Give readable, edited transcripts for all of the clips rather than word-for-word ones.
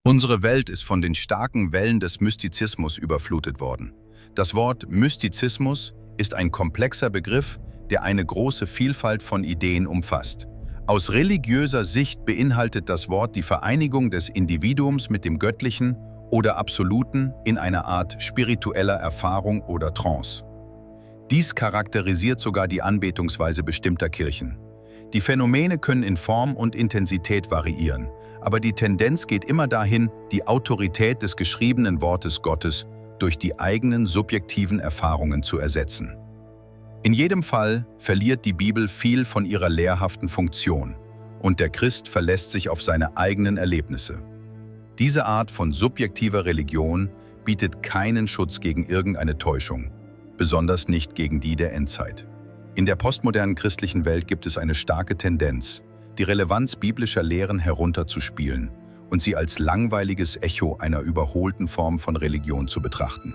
Unsere Welt ist von den starken Wellen des Mystizismus überflutet worden. Das Wort Mystizismus ist ein komplexer Begriff, der eine große Vielfalt von Ideen umfasst. Aus religiöser Sicht beinhaltet das Wort die Vereinigung des Individuums mit dem Göttlichen oder Absoluten in einer Art spiritueller Erfahrung oder Trance. Dies charakterisiert sogar die Anbetungsweise bestimmter Kirchen. Die Phänomene können in Form und Intensität variieren, aber die Tendenz geht immer dahin, die Autorität des geschriebenen Wortes Gottes durch die eigenen subjektiven Erfahrungen zu ersetzen. In jedem Fall verliert die Bibel viel von ihrer lehrhaften Funktion und der Christ verlässt sich auf seine eigenen Erlebnisse. Diese Art von subjektiver Religion bietet keinen Schutz gegen irgendeine Täuschung, besonders nicht gegen die der Endzeit. In der postmodernen christlichen Welt gibt es eine starke Tendenz, die Relevanz biblischer Lehren herunterzuspielen und sie als langweiliges Echo einer überholten Form von Religion zu betrachten.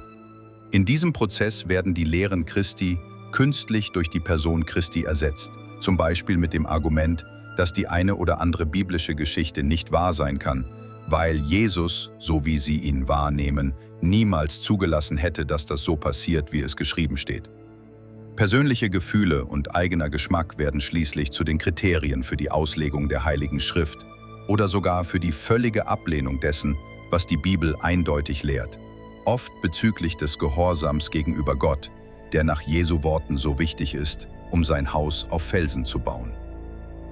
In diesem Prozess werden die Lehren Christi künstlich durch die Person Christi ersetzt, zum Beispiel mit dem Argument, dass die eine oder andere biblische Geschichte nicht wahr sein kann, weil Jesus, so wie sie ihn wahrnehmen, niemals zugelassen hätte, dass das so passiert, wie es geschrieben steht. Persönliche Gefühle und eigener Geschmack werden schließlich zu den Kriterien für die Auslegung der Heiligen Schrift oder sogar für die völlige Ablehnung dessen, was die Bibel eindeutig lehrt, oft bezüglich des Gehorsams gegenüber Gott, der nach Jesu Worten so wichtig ist, um sein Haus auf Felsen zu bauen.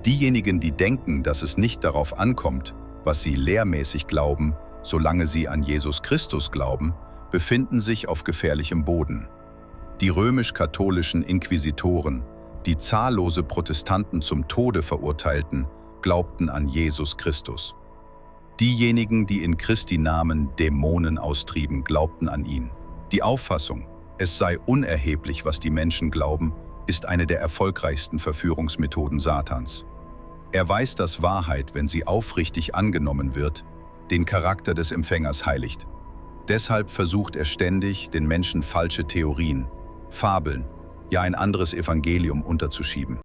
Diejenigen, die denken, dass es nicht darauf ankommt, was sie lehrmäßig glauben, solange sie an Jesus Christus glauben, befinden sich auf gefährlichem Boden. Die römisch-katholischen Inquisitoren, die zahllose Protestanten zum Tode verurteilten, glaubten an Jesus Christus. Diejenigen, die in Christi Namen Dämonen austrieben, glaubten an ihn. Die Auffassung, es sei unerheblich, was die Menschen glauben, ist eine der erfolgreichsten Verführungsmethoden Satans. Er weiß, dass Wahrheit, wenn sie aufrichtig angenommen wird, den Charakter des Empfängers heiligt. Deshalb versucht er ständig, den Menschen falsche Theorien, Fabeln, ja ein anderes Evangelium unterzuschieben.